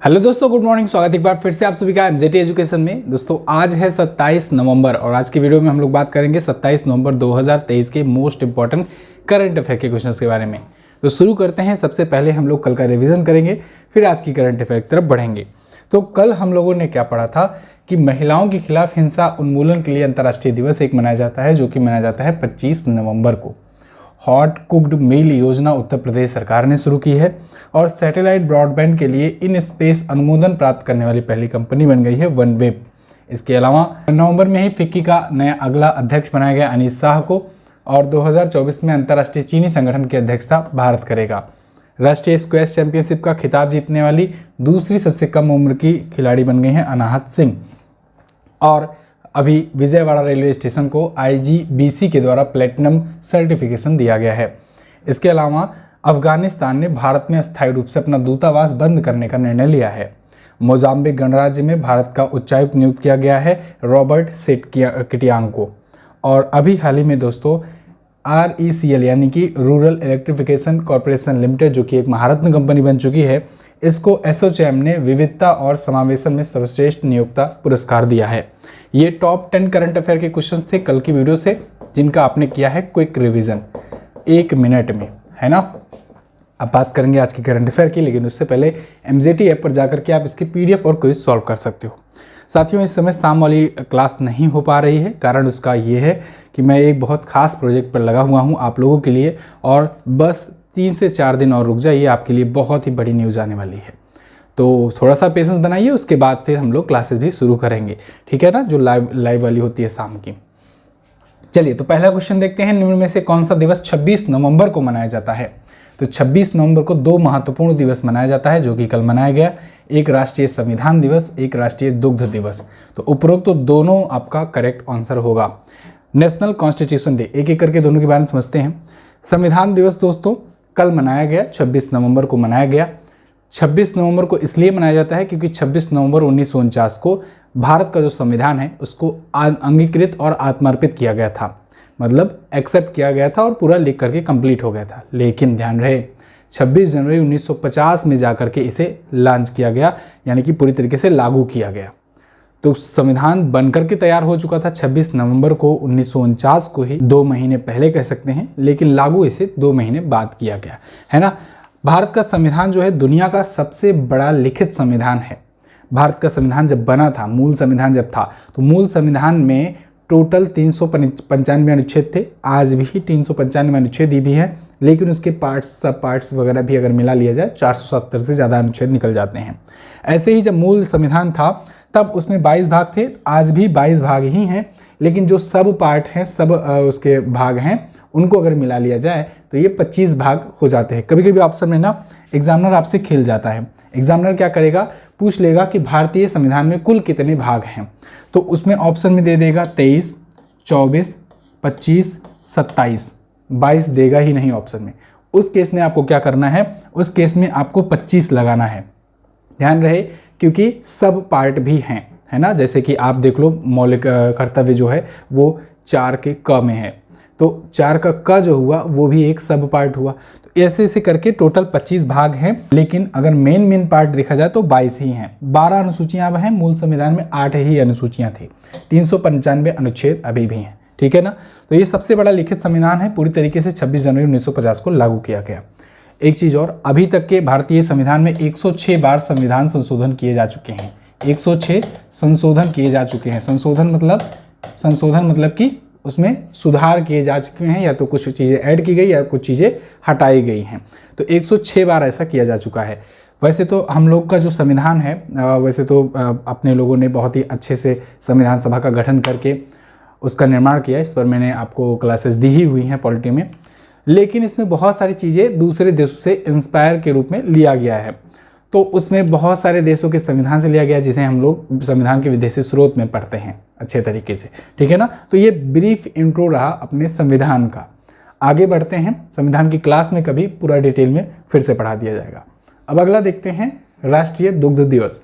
Hello दोस्तों, good morning. स्वागत एक बार फिर से आप सभी का एमजेटी एजुकेशन में। दोस्तों आज है 27 नवंबर और आज की वीडियो में हम लोग बात करेंगे 27 नवंबर 2023 के मोस्ट इंपॉर्टेंट करंट अफेयर के क्वेश्चंस के बारे में। तो शुरू करते हैं। सबसे पहले हम लोग कल का रिवीजन करेंगे, फिर आज की करंट अफेयर की तरफ बढ़ेंगे। तो कल हम लोगों ने क्या पढ़ा था कि महिलाओं के खिलाफ हिंसा उन्मूलन के लिए अंतर्राष्ट्रीय दिवस एक मनाया जाता है, जो कि मनाया जाता है 25 नवंबर को। हॉट कुक्ड मील योजना उत्तर प्रदेश सरकार ने शुरू की है और सैटेलाइट ब्रॉडबैंड के लिए इन स्पेस अनुमोदन प्राप्त करने वाली पहली कंपनी बन गई है वनवेब। इसके अलावा नवंबर में ही फिक्की का नया अगला अध्यक्ष बनाया गया अनीस शाह को, और 2024 में अंतर्राष्ट्रीय चीनी संगठन की अध्यक्षता भारत करेगा। राष्ट्रीय स्क्वैश चैंपियनशिप का खिताब जीतने वाली दूसरी सबसे कम उम्र की खिलाड़ी बन गई हैं अनाहत सिंह। और अभी विजयवाड़ा रेलवे स्टेशन को IGBC के द्वारा प्लेटिनम सर्टिफिकेशन दिया गया है। इसके अलावा अफगानिस्तान ने भारत में अस्थायी रूप से अपना दूतावास बंद करने का निर्णय लिया है। मोजाम्बिक गणराज्य में भारत का उच्चायुक्त नियुक्त किया गया है रॉबर्ट सेटकिटियांग को। और अभी हाल ही में दोस्तों RECL यानी कि रूरल इलेक्ट्रिफिकेशन कॉरपोरेशन लिमिटेड, जो कि एक महारत्न कंपनी बन चुकी है, इसको एसोचैम ने विविधता और समावेशन में सर्वश्रेष्ठ नियोक्ता पुरस्कार दिया है। ये टॉप 10 करंट अफेयर के क्वेश्चंस थे कल की वीडियो से, जिनका आपने किया है क्विक रिवीजन 1 मिनट में, है ना। अब बात करेंगे आज की करंट अफेयर की, लेकिन उससे पहले MJT ऐप पर जाकर के आप इसके PDF और क्विज सॉल्व कर सकते हो। साथियों, इस समय शाम वाली क्लास नहीं हो पा रही है। कारण उसका ये है कि मैं एक बहुत खास प्रोजेक्ट पर लगा हुआ हूँ आप लोगों के लिए, और बस 3 से 4 दिन और रुक जाइए, आपके लिए बहुत ही बड़ी न्यूज़ आने वाली है। तो थोड़ा सा पेशेंस बनाइए, उसके बाद फिर हम लोग क्लासेस भी शुरू करेंगे, ठीक है ना, जो लाइव वाली होती है शाम की। चलिए, तो पहला क्वेश्चन देखते हैं। निम्न में से कौन सा दिवस 26 नवंबर को मनाया जाता है? तो 26 नवंबर को 2 महत्वपूर्ण दिवस मनाया जाता है, जो कि कल मनाया गया। एक राष्ट्रीय संविधान दिवस, एक राष्ट्रीय दुग्ध दिवस। तो उपरोक्त तो दोनों आपका करेक्ट आंसर होगा। नेशनल कॉन्स्टिट्यूशन डे, एक एक करके दोनों के बारे में समझते हैं। संविधान दिवस दोस्तों कल मनाया गया, 26 नवंबर को मनाया गया। 26 नवंबर को इसलिए मनाया जाता है क्योंकि 26 नवंबर 1949 को भारत का जो संविधान है उसको अंगीकृत और आत्मार्पित किया गया था, मतलब एक्सेप्ट किया गया था और पूरा लिख करके कंप्लीट हो गया था। लेकिन ध्यान रहे 26 जनवरी 1950 में जाकर के इसे लॉन्च किया गया, यानी कि पूरी तरीके से लागू किया गया। तो संविधान बनकर के तैयार हो चुका था 26 नवंबर को 1949 को ही, 2 महीने पहले कह सकते हैं, लेकिन लागू इसे 2 महीने बाद किया गया, है ना। भारत का संविधान जो है दुनिया का सबसे बड़ा लिखित संविधान है। भारत का संविधान जब बना था, मूल संविधान जब था, तो मूल संविधान में टोटल 395 अनुच्छेद थे। आज भी 395 अनुच्छेद ही भी है, लेकिन उसके पार्ट्स, सब पार्ट्स वगैरह भी अगर मिला लिया जाए 470 से ज़्यादा अनुच्छेद निकल जाते हैं। ऐसे ही जब मूल संविधान था तब उसमें 22 भाग थे, आज भी 22 भाग ही हैं, लेकिन जो सब पार्ट हैं, सब उसके भाग हैं, उनको अगर मिला लिया जाए तो ये 25 भाग हो जाते हैं। कभी कभी ऑप्शन में ना एग्जामिनर आपसे खेल जाता है। एग्जामिनर क्या करेगा, पूछ लेगा कि भारतीय संविधान में कुल कितने भाग हैं, तो उसमें ऑप्शन में दे देगा 23, 24, 25, 27, 22 देगा ही नहीं ऑप्शन में। उस केस में आपको क्या करना है, उस केस में आपको 25 लगाना है। ध्यान रहे, क्योंकि सब पार्ट भी हैं, है ना। जैसे कि आप देख लो, मौलिक कर्तव्य जो है वो 4 के क में है, तो 4 का क जो हुआ वो भी एक सब पार्ट हुआ। तो ऐसे ऐसे करके टोटल 25 भाग हैं, लेकिन अगर मेन पार्ट देखा जाए तो 22 ही हैं। 12 अनुसूचियां अब हैं, मूल संविधान में 8 ही अनुसूचियां थी। 395 अनुच्छेद अभी भी हैं, ठीक है ना। तो ये सबसे बड़ा लिखित संविधान है, पूरी तरीके से 26 जनवरी 1950 को लागू किया गया। एक चीज़ और, अभी तक के भारतीय संविधान में 106 बार संविधान संशोधन किए जा चुके हैं। 106 संशोधन किए जा चुके हैं। संशोधन मतलब कि उसमें सुधार किए जा चुके हैं, या तो कुछ चीज़ें ऐड की गई या कुछ चीज़ें हटाई गई हैं। तो 106 बार ऐसा किया जा चुका है। वैसे तो हम लोग का जो संविधान है, वैसे तो अपने लोगों ने बहुत ही अच्छे से संविधान सभा का गठन करके उसका निर्माण किया। इस पर मैंने आपको क्लासेस दी ही हुई हैं पॉलिटी में, लेकिन इसमें बहुत सारी चीज़ें दूसरे देशों से इंस्पायर के रूप में लिया गया है। तो उसमें बहुत सारे देशों के संविधान से लिया गया, जिसे हम लोग संविधान के विदेशी स्रोत में पढ़ते हैं अच्छे तरीके से, ठीक है ना। तो ये ब्रीफ इंट्रो रहा अपने संविधान का। आगे बढ़ते हैं, संविधान की क्लास में कभी पूरा डिटेल में फिर से पढ़ा दिया जाएगा। अब अगला देखते हैं, राष्ट्रीय दुग्ध दिवस।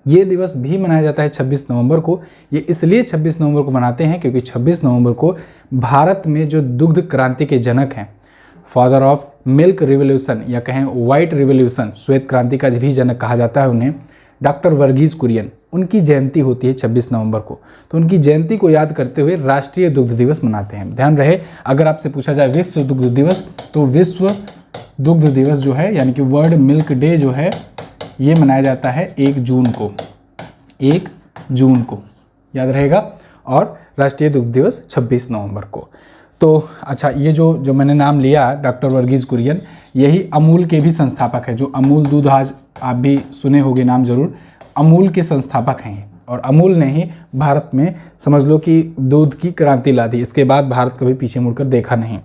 ये दिवस भी मनाया जाता है 26 नवंबर को। ये इसलिए 26 नवंबर को मनाते हैं क्योंकि 26 नवंबर को भारत में जो दुग्ध क्रांति के जनक हैं फादर ऑफ मिल्क रिवोल्यूशन या कहें वाइट रिवोल्यूशन, श्वेत क्रांति का भी जनक कहा जाता है उन्हें, डॉक्टर वर्गीज कुरियन, उनकी जयंती होती है 26 नवंबर को। तो उनकी जयंती को याद करते हुए राष्ट्रीय दुग्ध दिवस मनाते हैं। ध्यान रहे, अगर आपसे पूछा जाए विश्व दुग्ध दिवस, तो विश्व दुग्ध दिवस जो है यानी कि वर्ल्ड मिल्क डे जो है ये मनाया जाता है 1 जून को, 1 जून को याद रहेगा, और राष्ट्रीय दुग्ध दिवस 26 नवंबर को। तो अच्छा, ये जो मैंने नाम लिया डॉक्टर वर्गीज कुरियन, यही अमूल के भी संस्थापक है। जो अमूल दूध, आज आप भी सुने होंगे नाम जरूर, अमूल के संस्थापक हैं। और अमूल ने ही भारत में समझ लो कि दूध की क्रांति ला दी। इसके बाद भारत कभी पीछे मुड़कर देखा नहीं।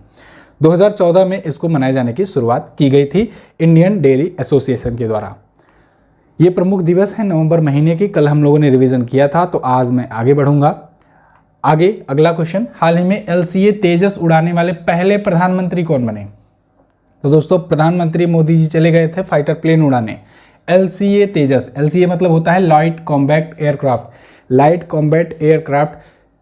2014 में इसको मनाए जाने की शुरुआत की गई थी इंडियन डेयरी एसोसिएशन के द्वारा। ये प्रमुख दिवस है नवंबर महीने की। कल हम लोगों ने रिवीजन किया था, तो आज मैं आगे बढ़ूंगा। आगे अगला क्वेश्चन, हाल ही में LCA तेजस उड़ाने वाले पहले प्रधानमंत्री कौन बने? तो दोस्तों, प्रधानमंत्री मोदी जी चले गए थे फाइटर प्लेन उड़ाने। LCA तेजस, LCA मतलब होता है light combat aircraft. Light combat aircraft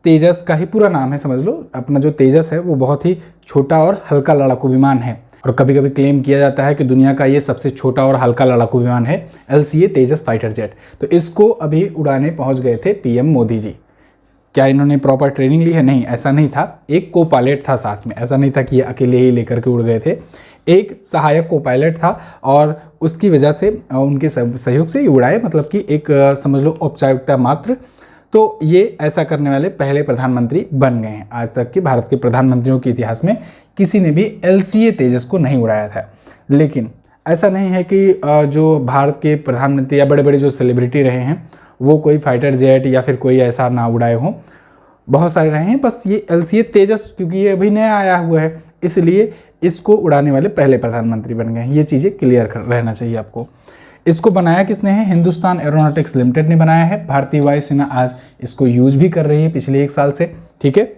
Tejas का ही पूरा नाम है, समझ लो। अपना जो तेजस है वो बहुत ही छोटा और हल्का लड़ाकू विमान है, और कभी कभी क्लेम किया जाता है कि दुनिया का ये सबसे छोटा और हल्का लड़ाकू विमान है LCA तेजस फाइटर जेट। तो इसको अभी उड़ाने पहुंच गए थे PM मोदी जी। क्या इन्होंने प्रॉपर ट्रेनिंग ली है? नहीं, ऐसा नहीं था। एक को पायलट था साथ में, ऐसा नहीं था कि ये अकेले ही लेकर के उड़ गए थे। एक सहायक को पायलट था और उसकी वजह से उनके सहयोग से ये उड़ाए, मतलब कि एक समझ लो औपचारिकता मात्र। तो ये ऐसा करने वाले पहले प्रधानमंत्री बन गए हैं। आज तक के भारत के प्रधानमंत्रियों के इतिहास में किसी ने भी LCA तेजस को नहीं उड़ाया था। लेकिन ऐसा नहीं है कि जो भारत के प्रधानमंत्री या बड़े बड़े जो सेलिब्रिटी रहे हैं वो कोई फाइटर जेट या फिर कोई ऐसा ना उड़ाए हों, बहुत सारे रहे हैं। बस ये LCA तेजस क्योंकि ये अभी नया आया हुआ है, इसलिए इसको उड़ाने वाले पहले प्रधानमंत्री बन गए हैं। ये चीज़ें क्लियर रहना चाहिए आपको। इसको बनाया किसने है? हिंदुस्तान एरोनॉटिक्स लिमिटेड ने बनाया है। भारतीय वायुसेना आज इसको यूज भी कर रही है पिछले 1 साल से। ठीक है,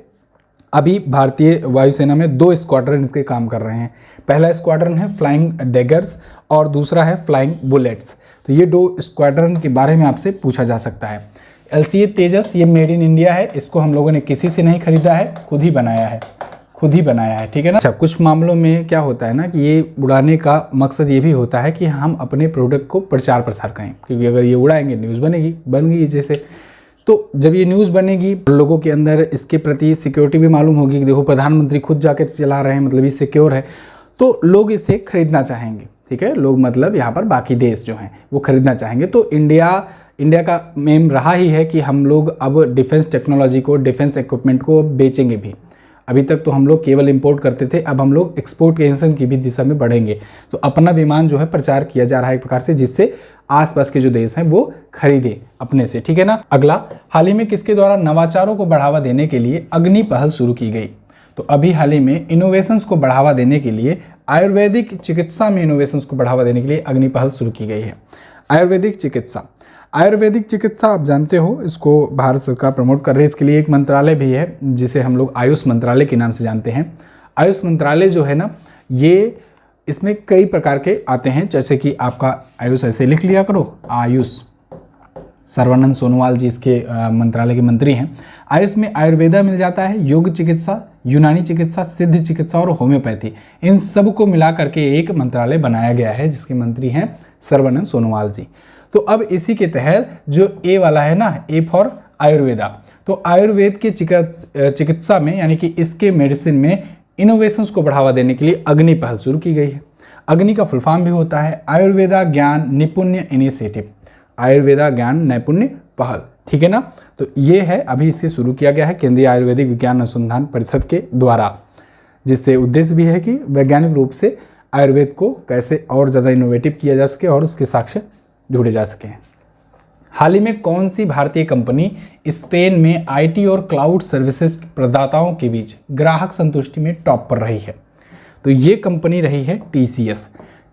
अभी भारतीय वायुसेना में 2 स्क्वाड्रन इसके काम कर रहे हैं। पहला स्क्वाड्रन है फ्लाइंग डैगर्स और दूसरा है फ्लाइंग बुलेट्स। तो ये 2 स्क्वाड्रन के बारे में आपसे पूछा जा सकता है। LCA तेजस ये मेड इन इंडिया है। इसको हम लोगों ने किसी से नहीं खरीदा है, खुद ही बनाया है, खुद ही बनाया है। ठीक है ना। अच्छा, कुछ मामलों में क्या होता है ना कि ये उड़ाने का मकसद ये भी होता है कि हम अपने प्रोडक्ट को प्रचार प्रसार करें, क्योंकि अगर ये उड़ाएंगे न्यूज़ बनेगी, बन गई जैसे। तो जब ये न्यूज़ बनेगी, लोगों के अंदर इसके प्रति सिक्योरिटी भी मालूम होगी कि देखो प्रधानमंत्री खुद जाकर चला रहे हैं, मतलब ये सिक्योर है, तो लोग इसे खरीदना चाहेंगे। ठीक है, लोग मतलब यहाँ पर बाकी देश जो हैं वो खरीदना चाहेंगे। तो इंडिया का एम रहा ही है कि हम लोग अब डिफेंस टेक्नोलॉजी को, डिफेंस इक्विपमेंट को बेचेंगे भी। अभी तक तो हम लोग केवल इंपोर्ट करते थे, अब हम लोग एक्सपोर्टेशन की भी दिशा में बढ़ेंगे। तो अपना विमान जो है प्रचार किया जा रहा है एक प्रकार से, जिससे आसपास के जो देश हैं वो खरीदे अपने से। ठीक है ना। अगला, हाल ही में किसके द्वारा नवाचारों को बढ़ावा देने के लिए अग्नि पहल शुरू की गई? तो अभी हाल ही में इनोवेशंस को बढ़ावा देने के लिए, आयुर्वेदिक चिकित्सा में इनोवेशंस को बढ़ावा देने के लिए अग्नि पहल शुरू की गई है। आयुर्वेदिक चिकित्सा आप जानते हो, इसको भारत सरकार प्रमोट कर रही है। इसके लिए एक मंत्रालय भी है जिसे हम लोग आयुष मंत्रालय के नाम से जानते हैं। आयुष मंत्रालय जो है ना, ये इसमें कई प्रकार के आते हैं, जैसे कि आपका आयुष ऐसे लिख लिया करो, आयुष। सर्वानंद सोनोवाल जी इसके मंत्रालय के मंत्री हैं। आयुष में आयुर्वेदा मिल जाता है, योग चिकित्सा, यूनानी चिकित्सा, सिद्ध चिकित्सा और होम्योपैथी, इन सब को मिला करके एक मंत्रालय बनाया गया है जिसके मंत्री हैं सर्वानंद सोनोवाल जी। तो अब इसी के तहत जो ए वाला है ना, ए फॉर आयुर्वेदा, तो आयुर्वेद के चिकित्सा में यानी कि इसके मेडिसिन में इनोवेशंस को बढ़ावा देने के लिए अग्नि पहल शुरू की गई है। अग्नि का फुल फॉर्म भी होता है आयुर्वेदा ज्ञान निपुण्य इनिशिएटिव, आयुर्वेदा ज्ञान नैपुण्य पहल। ठीक है ना। तो ये है, अभी इसे शुरू किया गया है केंद्रीय आयुर्वेदिक विज्ञान अनुसंधान परिषद के द्वारा, जिससे उद्देश्य भी है कि वैज्ञानिक रूप से आयुर्वेद को कैसे और ज़्यादा इनोवेटिव किया जा सके और उसके साक्ष्य ढूंढे जा सके। हाल ही में कौन सी भारतीय कंपनी स्पेन में IT और क्लाउड सर्विसेज प्रदाताओं के बीच ग्राहक संतुष्टि में टॉप पर रही है? तो ये कंपनी रही है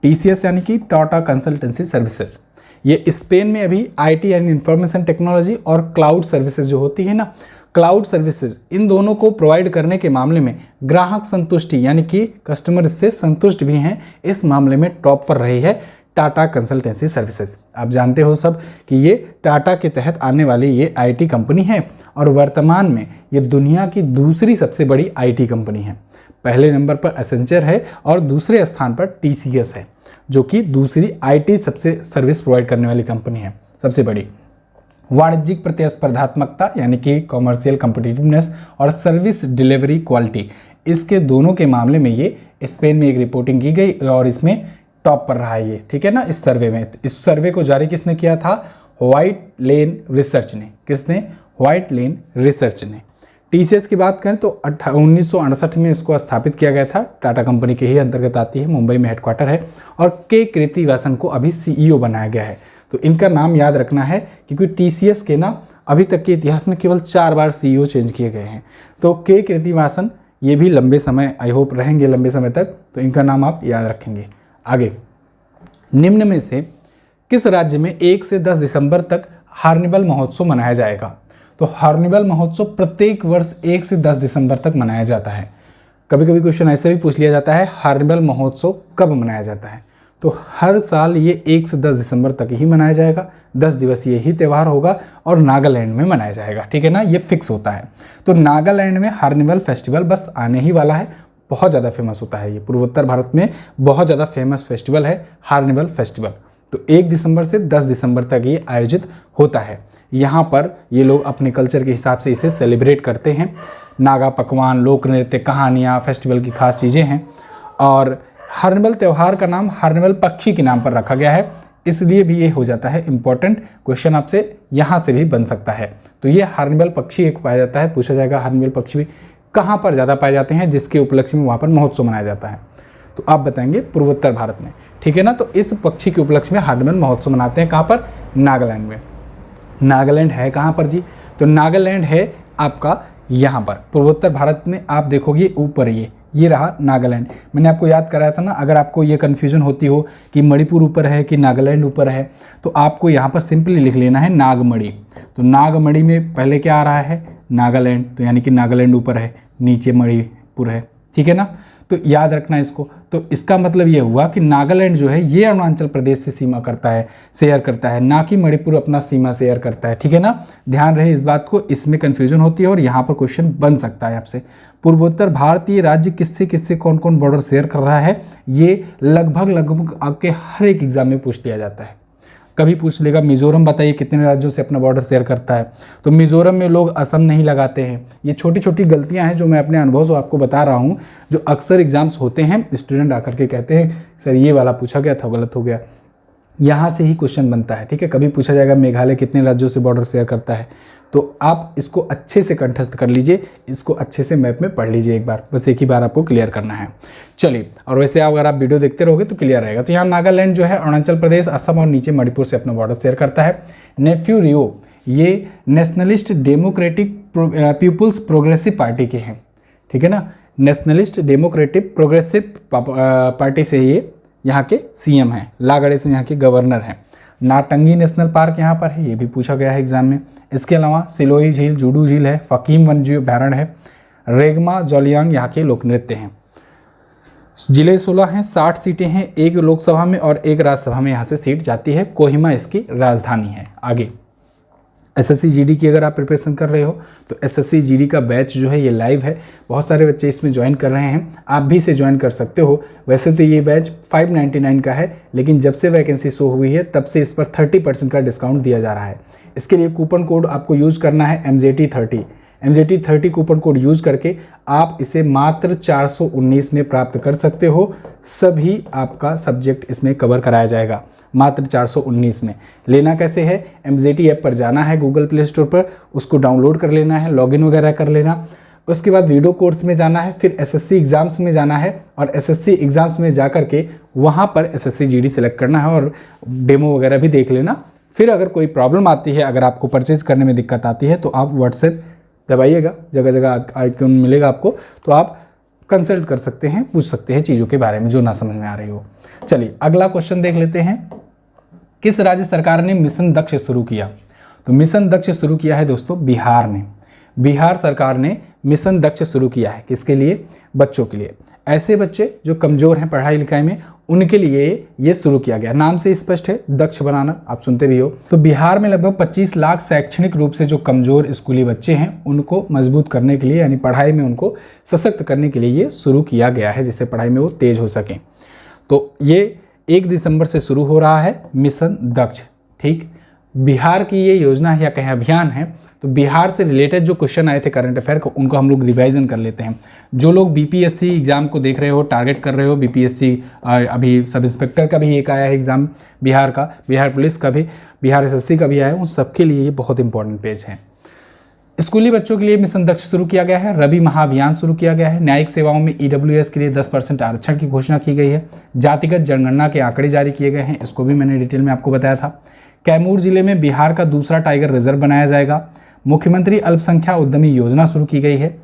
TCS यानी कि टाटा कंसल्टेंसी सर्विसेज। ये स्पेन में अभी IT यानी इंफॉर्मेशन टेक्नोलॉजी और क्लाउड सर्विसेज जो होती है ना, क्लाउड सर्विसेज, इन दोनों को प्रोवाइड करने के मामले में ग्राहक संतुष्टि यानी कि कस्टमर इससे संतुष्ट भी हैं, इस मामले में टॉप पर रही है टाटा कंसल्टेंसी सर्विसेज। आप जानते हो सब कि ये टाटा के तहत आने वाली ये IT कंपनी है और वर्तमान में ये दुनिया की दूसरी सबसे बड़ी IT कंपनी है। पहले नंबर पर एसेंचर है और दूसरे स्थान पर TCS है, जो कि दूसरी IT सबसे सर्विस प्रोवाइड करने वाली कंपनी है, सबसे बड़ी। वाणिज्यिक प्रतिस्पर्धात्मकता यानी कि कॉमर्शियल कॉम्पिटिटिवनेस और सर्विस डिलीवरी क्वालिटी, इसके दोनों के मामले में ये स्पेन में एक रिपोर्टिंग की गई और इसमें टॉप पर रहा है ये, ठीक है ना, इस सर्वे में। इस सर्वे को जारी किसने किया था? व्हाइट लेन रिसर्च ने। किसने? व्हाइट लेन रिसर्च ने। TCS की बात करें तो 1968 में इसको स्थापित किया गया था, टाटा कंपनी के ही अंतर्गत आती है, मुंबई में हेडक्वार्टर है। और के कृतिवासन को अभी CEO बनाया गया है। तो इनका नाम याद रखना है क्योंकि TCS के ना अभी तक के इतिहास में केवल 4 बार CEO चेंज किए गए हैं। तो के कृतिवासन ये भी लंबे समय, आई होप रहेंगे लंबे समय तक, तो इनका नाम आप याद रखेंगे। आगे, निम्न में से किस राज्य में 1 से 10 दिसंबर तक हार्निवल महोत्सव मनाया जाएगा? तो हार्निवल महोत्सव प्रत्येक वर्ष 1 से 10 दिसंबर तक मनाया जाता है। कभी कभी क्वेश्चन ऐसे भी पूछ लिया जाता है, हार्निवल महोत्सव कब मनाया जाता है? तो हर साल ये 1 से 10 दिसंबर तक ही मनाया जाएगा, 10 दिवसीय ही त्यौहार होगा और नागालैंड में मनाया जाएगा, ठीक है ना, ये फिक्स होता है। तो नागालैंड में हार्निवल फेस्टिवल बस आने ही वाला है, बहुत ज़्यादा फेमस होता है ये, पूर्वोत्तर भारत में बहुत ज़्यादा फेमस फेस्टिवल है हार्निवल फेस्टिवल। तो 1 दिसंबर से 10 दिसंबर तक ये आयोजित होता है। यहाँ पर ये लोग अपने कल्चर के हिसाब से इसे सेलिब्रेट करते हैं। नागा पकवान, लोक नृत्य, कहानियाँ, फेस्टिवल की खास चीज़ें हैं। और हार्निवल त्यौहार का नाम हार्निवल पक्षी के नाम पर रखा गया है, इसलिए भी ये हो जाता है इम्पॉर्टेंट क्वेश्चन, आपसे यहाँ से भी बन सकता है। तो ये हार्निवल पक्षी एक पाया जाता है, पूछा जाएगा हार्निवल पक्षी कहाँ पर ज़्यादा पाए जाते हैं, जिसके उपलक्ष्य में वहाँ पर महोत्सव मनाया जाता है। तो आप बताएंगे पूर्वोत्तर भारत में, ठीक है ना। तो इस पक्षी के उपलक्ष्य में हार्निवल महोत्सव मनाते हैं, कहाँ पर? नागालैंड में। नागालैंड है कहाँ पर जी? तो नागालैंड है आपका यहाँ पर पूर्वोत्तर भारत में। आप देखोगे ऊपर ये रहा नागालैंड। मैंने आपको याद कराया था ना, अगर आपको ये कन्फ्यूजन होती हो कि मणिपुर ऊपर है कि नागालैंड ऊपर है, तो आपको यहाँ पर सिंपली लिख लेना है नागमणि। तो नागमणि में पहले क्या आ रहा है? नागालैंड, तो यानी कि नागालैंड ऊपर है, नीचे मणिपुर है, ठीक है ना। तो याद रखना इसको। तो इसका मतलब ये हुआ कि नागालैंड जो है ये अरुणाचल प्रदेश से सीमा करता है, शेयर करता है, ना कि मणिपुर अपना सीमा शेयर करता है, ठीक है ना। ध्यान रहे इस बात को, इसमें कन्फ्यूजन होती है और यहाँ पर क्वेश्चन बन सकता है आपसे। पूर्वोत्तर भारतीय राज्य किससे किससे कौन कौन बॉर्डर शेयर कर रहा है, ये लगभग आपके हर एक एग्जाम में पूछ लिया जाता है। कभी पूछ लेगा मिजोरम बताइए कितने राज्यों से अपना बॉर्डर शेयर करता है, तो मिजोरम में लोग असम नहीं लगाते हैं। ये छोटी छोटी गलतियां हैं जो मैं अपने अनुभव से आपको बता रहा हूं, जो अक्सर एग्जाम्स होते हैं, स्टूडेंट आकर के कहते हैं सर ये वाला पूछा गया था गलत हो गया, यहाँ से ही क्वेश्चन बनता है, ठीक है। कभी पूछा जाएगा मेघालय कितने राज्यों से बॉर्डर शेयर करता है, तो आप इसको अच्छे से कंठस्थ कर लीजिए, इसको अच्छे से मैप में पढ़ लीजिए एक बार, बस एक ही बार आपको क्लियर करना है। चलिए, और वैसे अगर आप वीडियो देखते रहोगे तो क्लियर रहेगा। तो यहाँ नागालैंड जो है अरुणाचल प्रदेश, असम और नीचे मणिपुर से अपना बॉर्डर शेयर करता है। नेफ्यू रियो ये नेशनलिस्ट डेमोक्रेटिक पीपुल्स प्रोग्रेसिव पार्टी के हैं, ठीक है ना। नेशनलिस्ट डेमोक्रेटिक प्रोग्रेसिव पार्टी से ये यहाँ के CM हैं, लागड़े से यहाँ के गवर्नर हैं। नाटंगी नेशनल पार्क यहाँ पर है, ये भी पूछा गया है एग्जाम में। इसके अलावा सिलोई झील, जुडू झील है, फकीम वन्य अभयारण्य है, रेगमा जोलियांग यहाँ के लोक नृत्य हैं। जिले 16 हैं, 60 सीटें हैं, एक लोकसभा में और एक राज्यसभा में यहाँ से सीट जाती है। कोहिमा इसकी राजधानी है। आगे SSC GD की अगर आप प्रिपरेशन कर रहे हो तो SSC GD का बैच जो है ये लाइव है, बहुत सारे बच्चे इसमें ज्वाइन कर रहे हैं, आप भी इसे ज्वाइन कर सकते हो। वैसे तो ये बैच 599 का है, लेकिन जब से वैकेंसी शो हुई है तब से इस पर 30% का डिस्काउंट दिया जा रहा है। इसके लिए कूपन कोड आपको यूज़ करना है MJT30। MJT30 coupon code use करके आप इसे मात्र 419 में प्राप्त कर सकते हो। सभी आपका सब्जेक्ट इसमें कवर कराया जाएगा मात्र 419 में। लेना कैसे है? MJT ऐप पर जाना है गूगल प्ले स्टोर पर, उसको डाउनलोड कर लेना है, लॉगिन वगैरह कर लेना। उसके बाद वीडियो कोर्स में जाना है, फिर SSC एग्ज़ाम्स में जाना है और SSC एग्ज़ाम्स में जा कर के वहाँ पर SSC GD सेलेक्ट करना है और डेमो वगैरह भी देख लेना। फिर अगर कोई प्रॉब्लम आती है, अगर आपको परचेज करने में दिक्कत आती है तो आप व्हाट्सएप दबाइएगा, जगह जगह आइकन मिलेगा आपको, तो आप कंसल्ट कर सकते हैं, पूछ सकते हैं चीज़ों के बारे में जो ना समझ में आ रही हो। चलिए अगला क्वेश्चन देख लेते हैं। किस राज्य सरकार ने मिशन दक्ष शुरू किया? तो मिशन दक्ष शुरू किया है दोस्तों बिहार ने। बिहार सरकार ने मिशन दक्ष शुरू किया है, किसके लिए? बच्चों के लिए। ऐसे बच्चे जो कमज़ोर हैं पढ़ाई लिखाई में, उनके लिए ये शुरू किया गया। नाम से स्पष्ट है, दक्ष बनाना, आप सुनते भी हो। तो बिहार में लगभग 25 लाख शैक्षणिक रूप से जो कमजोर स्कूली बच्चे हैं उनको मजबूत करने के लिए, यानी पढ़ाई में उनको सशक्त करने के लिए ये शुरू किया गया है, जिससे पढ़ाई में वो तेज हो सकें। तो ये 1 दिसंबर से शुरू हो रहा है मिशन दक्ष। ठीक, बिहार की ये योजना है या कहें अभियान है। तो बिहार से रिलेटेड जो क्वेश्चन आए थे करंट अफेयर को, उनको हम लोग रिवाइजन कर लेते हैं। जो लोग बीपीएससी एग्जाम को देख रहे हो, टारगेट कर रहे हो, बीपीएससी अभी सब इंस्पेक्टर का भी एक आया है एग्जाम बिहार का, बिहार पुलिस का भी, बिहार एसएससी का भी आया है, उन सबके लिए ये बहुत इंपॉर्टेंट पेज है। स्कूली बच्चों के लिए मिशन दक्ष शुरू किया गया है, रवि महाअभियान शुरू किया गया है, न्यायिक सेवाओं में ईडब्ल्यूएस के लिए 10% आरक्षण की घोषणा की गई है, जातिगत जनगणना के आंकड़े जारी किए गए हैं, इसको भी मैंने डिटेल में आपको बताया था। कैमूर जिले में बिहार का दूसरा टाइगर रिजर्व बनाया जाएगा। मुख्यमंत्री अल्पसंख्या उद्यमी योजना शुरू की गई है।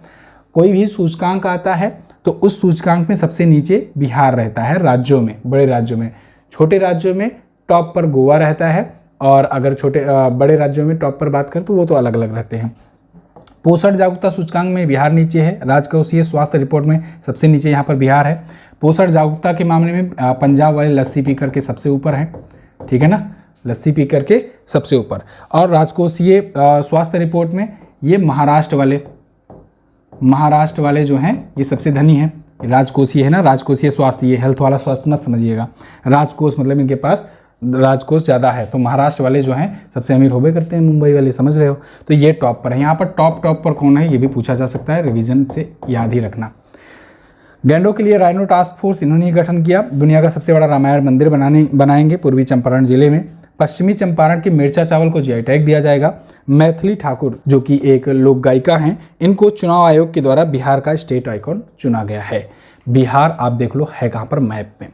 कोई भी सूचकांक आता है तो उस सूचकांक में सबसे नीचे बिहार रहता है राज्यों में, बड़े राज्यों में। छोटे राज्यों में टॉप पर गोवा रहता है, और अगर बड़े राज्यों में टॉप पर बात करें तो वो तो अलग अलग रहते हैं। पोषण जागरूकता सूचकांक में बिहार नीचे है। राजकोषीय स्वास्थ्य रिपोर्ट में सबसे नीचे यहाँ पर बिहार है। पोषण जागरूकता के मामले में पंजाब वाले लस्सी पी करके सबसे ऊपर है, ठीक है ना, लस्सी पी करके सबसे ऊपर। और राजकोषीय स्वास्थ्य रिपोर्ट में ये महाराष्ट्र वाले जो हैं ये सबसे धनी हैं। राजकोषीय है ना, राजकोषीय स्वास्थ्य, ये हेल्थ वाला स्वास्थ्य मत समझिएगा। राजकोष मतलब इनके पास राजकोष ज़्यादा है, तो महाराष्ट्र वाले जो हैं सबसे अमीर होबे करते हैं, मुंबई वाले, समझ रहे हो। तो ये टॉप पर है। यहाँ पर टॉप पर कौन है ये भी पूछा जा सकता है, रिवीजन से याद ही रखना। गैंडों के लिए राइनो टास्क फोर्स इन्होंने गठन किया। दुनिया का सबसे बड़ा रामायण मंदिर बनाएंगे पूर्वी चंपारण जिले में। पश्चिमी चंपारण के मिर्चा चावल को जीआई टैग दिया जाएगा। मैथिली ठाकुर जो कि एक लोक गायिका हैं, इनको चुनाव आयोग के द्वारा बिहार का स्टेट आइकॉन चुना गया है। बिहार आप देख लो है कहाँ पर मैप में,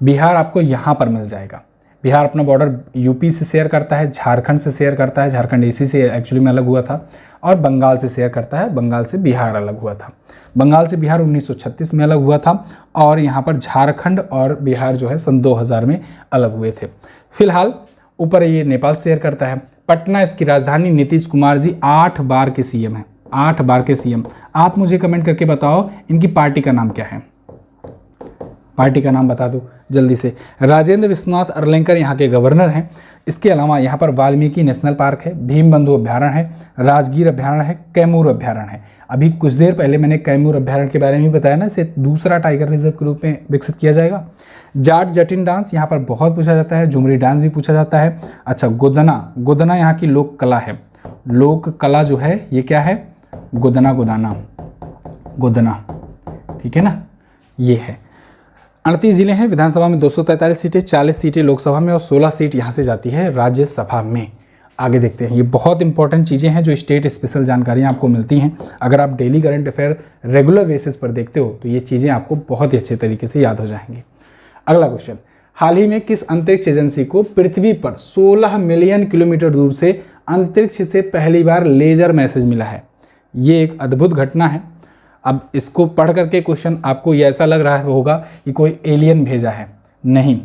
बिहार आपको यहाँ पर मिल जाएगा। बिहार अपना बॉर्डर यूपी से शेयर करता है, झारखंड से शेयर करता है, झारखंड इसी से एक्चुअली में अलग हुआ था, और बंगाल से शेयर करता है, बंगाल से बिहार अलग हुआ था। बंगाल से बिहार 1936 में अलग हुआ था, और यहाँ पर झारखंड और बिहार जो है सन 2000 में अलग हुए थे। फिलहाल ऊपर ये नेपाल शेयर करता है। पटना इसकी राजधानी। नीतीश कुमार जी 8 बार के सीएम हैं, 8 बार के सीएम। आप मुझे कमेंट करके बताओ इनकी पार्टी का नाम क्या है, पार्टी का नाम बता दो जल्दी से। राजेंद्र विश्वनाथ अरलेंकर यहाँ के गवर्नर हैं। इसके अलावा यहाँ पर वाल्मीकि नेशनल पार्क है, भीमबंधु अभ्यारण्य है, राजगीर अभ्यारण्य है, कैमूर अभ्यारण्य है। अभी कुछ देर पहले मैंने कैमूर अभ्यारण्य के बारे में बताया ना, इसे दूसरा टाइगर रिजर्व के रूप में विकसित किया जाएगा। जाट जटिन डांस यहाँ पर बहुत पूछा जाता है, झुमरी डांस भी पूछा जाता है। अच्छा, गोदना यहाँ की लोक कला है। लोक कला जो है ये क्या है, गोदना, ठीक है ना, ये है। 38 जिले हैं। विधानसभा में 243 सीटें, 40 सीटें लोकसभा में, और 16 सीट यहाँ से जाती है राज्यसभा में। आगे देखते हैं, ये बहुत इंपॉर्टेंट चीज़ें हैं जो स्टेट स्पेशल जानकारियाँ आपको मिलती हैं। अगर आप daily current affair regular basis पर देखते हो तो ये चीज़ें आपको बहुत ही अच्छे तरीके से याद हो जाएंगी। अगला क्वेश्चन, हाल ही में किस अंतरिक्ष एजेंसी को पृथ्वी पर 16 मिलियन किलोमीटर दूर से अंतरिक्ष से पहली बार लेजर मैसेज मिला है? ये एक अद्भुत घटना है। अब इसको पढ़ करके क्वेश्चन आपको ये ऐसा लग रहा होगा कि कोई एलियन भेजा है, नहीं।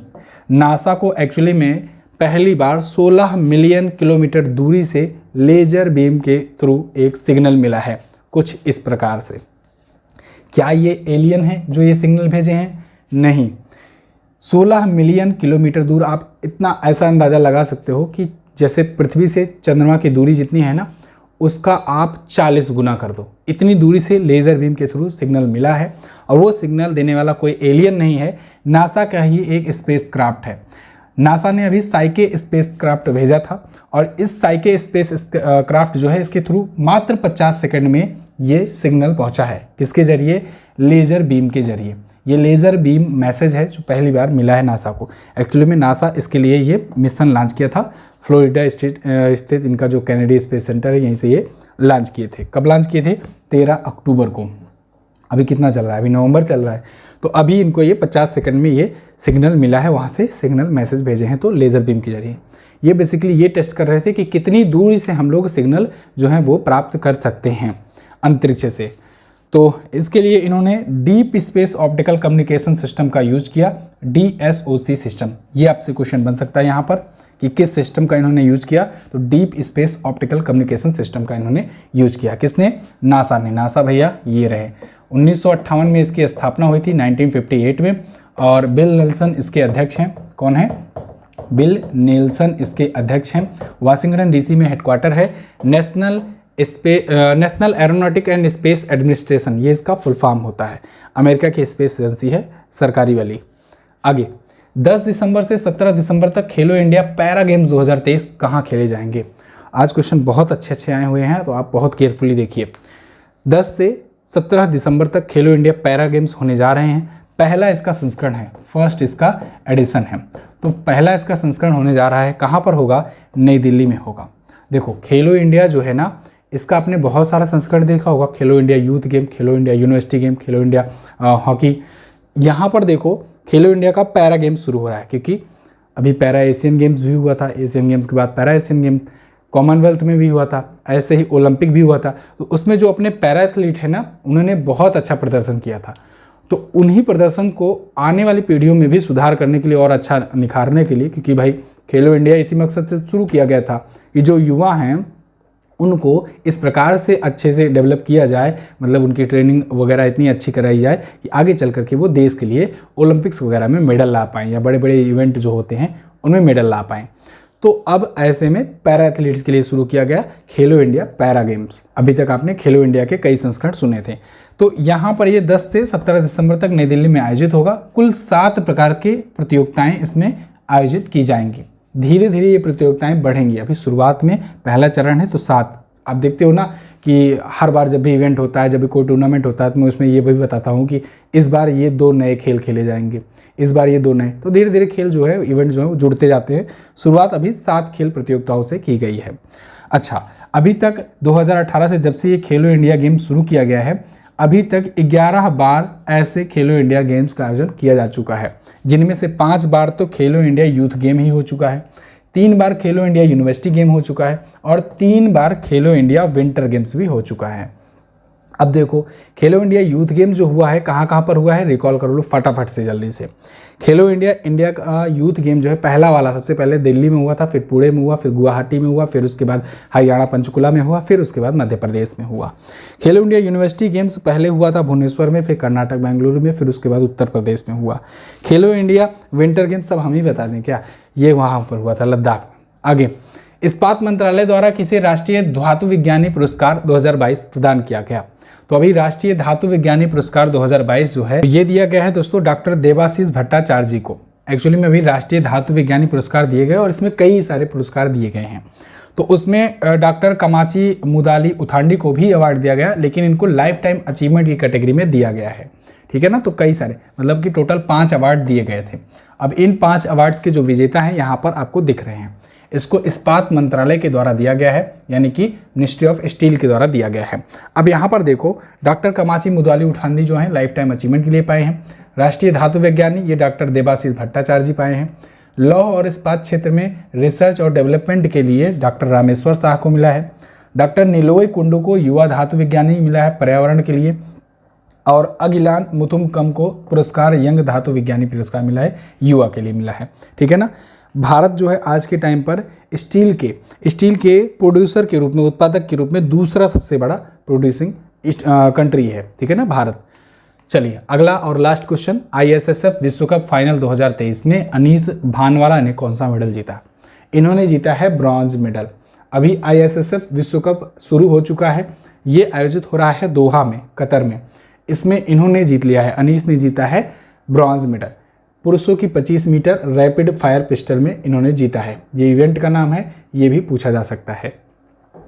नासा को एक्चुअली में पहली बार 16 मिलियन किलोमीटर दूरी से लेजर बीम के थ्रू एक सिग्नल मिला है, कुछ इस प्रकार से। क्या ये एलियन है जो ये सिग्नल भेजे हैं? नहीं। 16 मिलियन किलोमीटर दूर, आप इतना ऐसा अंदाज़ा लगा सकते हो कि जैसे पृथ्वी से चंद्रमा की दूरी जितनी है ना, उसका आप 40 गुना कर दो। इतनी दूरी से लेज़र बीम के थ्रू सिग्नल मिला है, और वो सिग्नल देने वाला कोई एलियन नहीं है, नासा का ही एक स्पेस क्राफ्ट है। नासा ने अभी साइके स्पेस क्राफ्ट भेजा था, और इस साइके स्पेस क्राफ्ट जो है इसके थ्रू मात्र 50 सेकंड में ये सिग्नल पहुंचा है। किसके जरिए? लेज़र बीम के जरिए। ये लेज़र बीम मैसेज है जो पहली बार मिला है नासा को। एक्चुअली में नासा इसके लिए ये मिशन लॉन्च किया था। फ्लोरिडा स्थित इनका जो कैनेडी स्पेस सेंटर है, यहीं से ये लॉन्च किए थे। कब लॉन्च किए थे? 13 अक्टूबर को। अभी कितना चल रहा है? अभी नवंबर चल रहा है। तो अभी इनको ये 50 सेकंड में ये सिग्नल मिला है, वहाँ से सिग्नल मैसेज भेजे हैं तो लेज़र बीम के जरिए। ये बेसिकली ये टेस्ट कर रहे थे कि कितनी दूरी से हम लोग सिग्नल जो है वो प्राप्त कर सकते हैं अंतरिक्ष से। तो इसके लिए इन्होंने deep space optical communication system का यूज किया, DSOC सिस्टम। ये आपसे क्वेश्चन बन सकता है यहाँ पर कि किस सिस्टम का इन्होंने यूज किया, तो deep space optical communication system का इन्होंने यूज किया। किसने? नासा ने। नासा भैया ये रहे। 1958 में इसकी स्थापना हुई थी, 1958 में, और बिल नेल्सन इसके अध्यक्ष हैं। कौन है? बिल नेल्सन इसके अध्यक्ष हैं। वाशिंगटन डीसी में हेडक्वार्टर है। National aeronautic and space administration, ये इसका फुल फॉर्म होता है। अमेरिका की स्पेस एजेंसी है सरकारी वाली। आगे 10 दिसंबर से 17 दिसंबर तक खेलो इंडिया पैरा गेम्स 2023 कहाँ खेले जाएंगे? आज क्वेश्चन बहुत अच्छे आए हुए हैं, तो आप बहुत केयरफुली देखिए। 10 से 17 दिसंबर तक खेलो इंडिया पैरा गेम्स होने जा रहे हैं। पहला इसका संस्करण है, फर्स्ट इसका एडिशन है। तो पहला इसका संस्करण होने जा रहा है, कहाँ पर होगा? नई दिल्ली में होगा। देखो खेलो इंडिया जो है ना, इसका आपने बहुत सारा संस्करण देखा होगा। खेलो इंडिया यूथ गेम, खेलो इंडिया यूनिवर्सिटी गेम, खेलो इंडिया हॉकी। यहाँ पर देखो खेलो इंडिया का पैरा गेम शुरू हो रहा है, क्योंकि अभी पैरा एशियन गेम्स भी हुआ था, एशियन गेम्स के बाद पैरा एशियन गेम, कॉमनवेल्थ में भी हुआ था, ऐसे ही ओलंपिक भी हुआ था। तो उसमें जो अपने पैरा एथलीट है ना, उन्होंने बहुत अच्छा प्रदर्शन किया था। तो उन्हीं प्रदर्शन को आने वाली पीढ़ियों में भी सुधार करने के लिए और अच्छा निखारने के लिए, क्योंकि भाई खेलो इंडिया इसी मकसद से शुरू किया गया था कि जो युवा हैं उनको इस प्रकार से अच्छे से डेवलप किया जाए, मतलब उनकी ट्रेनिंग वगैरह इतनी अच्छी कराई जाए कि आगे चल करके वो देश के लिए ओलंपिक्स वगैरह में मेडल ला पाएँ, या बड़े बड़े इवेंट जो होते हैं उनमें मेडल ला पाएँ। तो अब ऐसे में पैरा एथलीट्स के लिए शुरू किया गया खेलो इंडिया पैरा गेम्स। अभी तक आपने खेलो इंडिया के कई संस्करण सुने थे। तो यहाँ पर ये 10 से 17 दिसंबर तक नई दिल्ली में आयोजित होगा। कुल 7 प्रकार के प्रतियोगिताएं इसमें आयोजित की जाएंगी। धीरे धीरे ये प्रतियोगिताएं बढ़ेंगी। अभी शुरुआत में पहला चरण है, तो 7। आप देखते हो ना कि हर बार जब भी इवेंट होता है, जब भी कोई टूर्नामेंट होता है, तो मैं उसमें ये भी बताता हूँ कि इस बार ये 2 नए खेल खेले जाएंगे, इस बार ये 2 नए। तो धीरे धीरे खेल जो है, इवेंट जो है वो जुड़ते जाते हैं। शुरुआत अभी 7 खेल प्रतियोगिताओं से की गई है। अच्छा, अभी तक 2018 से जब से ये खेलो इंडिया गेम शुरू किया गया है, अभी तक 11 बार ऐसे खेलो इंडिया गेम्स का आयोजन किया जा चुका है, जिनमें से 5 बार तो खेलो इंडिया यूथ गेम ही हो चुका है, 3 बार खेलो इंडिया यूनिवर्सिटी गेम हो चुका है, और 3 बार खेलो इंडिया विंटर गेम्स भी हो चुका है। अब देखो खेलो इंडिया यूथ गेम जो हुआ है, कहाँ कहाँ पर हुआ है, रिकॉल कर लो फटाफट से जल्दी से। खेलो इंडिया का यूथ गेम जो है, पहला वाला सबसे पहले दिल्ली में हुआ था, फिर पुणे में हुआ, फिर गुवाहाटी में हुआ, फिर उसके बाद हरियाणा पंचकुला में हुआ, फिर उसके बाद मध्य प्रदेश में हुआ। खेलो इंडिया यूनिवर्सिटी गेम्स पहले हुआ था भुवनेश्वर में, फिर कर्नाटक बेंगलुरु में, फिर उसके बाद उत्तर प्रदेश में हुआ। खेलो इंडिया विंटर गेम्स सब हम ही बता दें क्या, ये वहाँ पर हुआ था लद्दाख में। आगे इस्पात मंत्रालय द्वारा किसे राष्ट्रीय धातु विज्ञानी पुरस्कार 2022 प्रदान किया गया? तो अभी राष्ट्रीय धातु विज्ञानी पुरस्कार 2022 जो है ये दिया गया है दोस्तों डॉक्टर देबाशीष भट्टाचार्य जी को। एक्चुअली में अभी राष्ट्रीय धातु विज्ञानी पुरस्कार दिए गए और इसमें कई सारे पुरस्कार दिए गए हैं। तो उसमें डॉक्टर कमाची मुदाली उथांडी को भी अवार्ड दिया गया, लेकिन इनको लाइफ टाइम अचीवमेंट की कैटेगरी में दिया गया है। ठीक है ना, तो कई सारे मतलब कि टोटल 5 अवार्ड दिए गए थे। अब इन 5 अवार्ड्स के जो विजेता हैं यहाँ पर आपको दिख रहे हैं। इसको इस्पात मंत्रालय के द्वारा दिया गया है, यानी कि मिनिस्ट्री ऑफ स्टील के द्वारा दिया गया है। अब यहाँ पर देखो डॉक्टर कमाची मुदाली उठांदी जो हैं लाइफ टाइम अचीवमेंट के लिए पाए हैं। राष्ट्रीय धातु विज्ञानी ये डॉक्टर देबाशीष भट्टाचार्य जी पाए हैं। लौह और इस्पात क्षेत्र में रिसर्च और डेवलपमेंट के लिए डॉक्टर रामेश्वर शाह को मिला है। डॉक्टर निलोय कुंडू को युवा धातु विज्ञानी मिला है पर्यावरण के लिए, और अगिलान मुथुमकम को पुरस्कार यंग धातु विज्ञानी पुरस्कार मिला है, युवा के लिए मिला है। ठीक है ना, भारत जो है आज के टाइम पर स्टील के प्रोड्यूसर के रूप में, उत्पादक के रूप में दूसरा सबसे बड़ा प्रोड्यूसिंग कंट्री है। ठीक है ना भारत। चलिए अगला और लास्ट क्वेश्चन, ISSF विश्व कप फाइनल 2023 में अनीस भानवाला ने कौन सा मेडल जीता? इन्होंने जीता है ब्रॉन्ज मेडल। अभी ISSF विश्व कप शुरू हो चुका है, ये आयोजित हो रहा है दोहा में, कतर में। इसमें इन्होंने जीत लिया है, अनीस ने जीता है ब्रॉन्ज मेडल। पुरुषों की 25 मीटर रैपिड फायर पिस्टल में इन्होंने जीता है। ये इवेंट का नाम है, ये भी पूछा जा सकता है।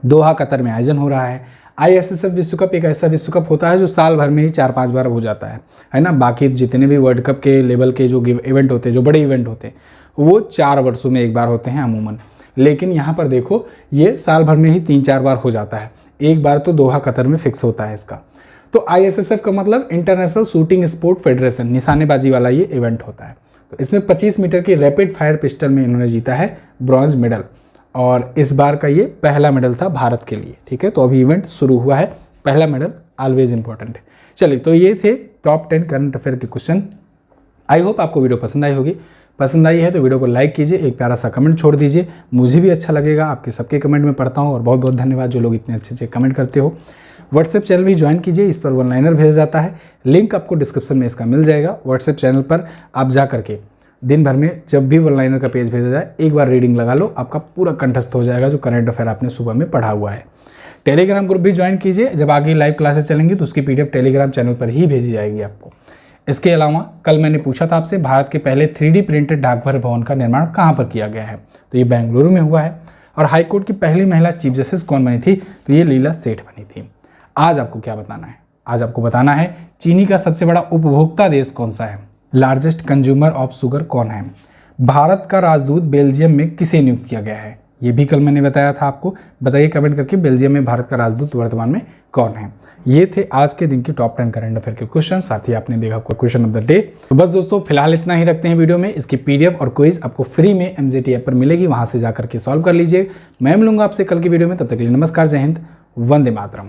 दोहा कतर में आयोजन हो रहा है। ISSF विश्व कप एक ऐसा विश्व कप होता है जो साल भर में ही 4-5 बार हो जाता है ना। बाकी जितने भी वर्ल्ड कप के लेवल के जो इवेंट होते हैं, जो बड़े इवेंट होते हैं, वो 4 वर्षों में एक बार होते हैं अमूमन। लेकिन यहाँ पर देखो ये साल भर में ही 3-4 बार हो जाता है। एक बार तो दोहा कतर में फिक्स होता है इसका। तो ISSF का मतलब इंटरनेशनल शूटिंग स्पोर्ट फेडरेशन, निशानेबाजी वाला ये इवेंट होता है। तो इसमें 25 मीटर की रैपिड फायर पिस्टल में इन्होंने जीता है ब्रॉन्ज मेडल, और इस बार का ये पहला मेडल था भारत के लिए। ठीक है, तो अभी इवेंट शुरू हुआ है, पहला मेडल ऑलवेज इंपॉर्टेंट है। चलिए, तो ये थे टॉप 10 करंट अफेयर के क्वेश्चन। आई होप आपको वीडियो पसंद आई होगी। पसंद आई है तो वीडियो को लाइक कीजिए, एक प्यारा सा कमेंट छोड़ दीजिए, मुझे भी अच्छा लगेगा। आपके सबके कमेंट में पढ़ता हूँ, और बहुत बहुत धन्यवाद जो लोग इतने अच्छे कमेंट करते हो। व्हाट्सएप चैनल भी ज्वाइन कीजिए, इस पर वन लाइनर भेजा जाता है, लिंक आपको डिस्क्रिप्शन में इसका मिल जाएगा। व्हाट्सएप चैनल पर आप जा करके दिन भर में जब भी वन लाइनर का पेज भेजा जाए एक बार रीडिंग लगा लो, आपका पूरा कंठस्थ हो जाएगा जो करंट अफेयर आपने सुबह में पढ़ा हुआ है। टेलीग्राम ग्रुप भी ज्वाइन कीजिए, जब आगे लाइव क्लासेस चलेंगी तो उसकी पीडीएफ टेलीग्राम चैनल पर ही भेजी जाएगी आपको। इसके अलावा कल मैंने पूछा था आपसे भारत के पहले 3D प्रिंटेड डाकघर भवन का निर्माण कहाँ पर किया गया है, तो ये बेंगलुरु में हुआ है। और हाईकोर्ट की पहली महिला चीफ जस्टिस कौन बनी थी, तो ये लीला सेठ बनी थी। आज आपको क्या बताना है, आज आपको बताना है चीनी का सबसे बड़ा उपभोक्ता देश कौन सा है, लार्जेस्ट कंज्यूमर ऑफ शुगर कौन है, भारत का राजदूत बेल्जियम में किसे नियुक्त किया गया है, ये भी कल मैंने बताया था आपको। बताइए कमेंट करके बेल्जियम में भारत का राजदूत वर्तमान में कौन है। ये थे आज के दिन के टॉप 10 करंट अफेयर के क्वेश्चन, साथ ही आपने देखा क्वेश्चन ऑफ द डे। तो बस दोस्तों फिलहाल इतना ही रखते हैं वीडियो में। इसकी पीडीएफ और क्विज आपको फ्री में MJT ऐप पर मिलेगी, वहां से जाकर के सॉल्व कर लीजिए। मैं मिलूंगा आपसे कल की वीडियो में, तब तक के लिए नमस्कार, जय हिंद, वंदे मातरम।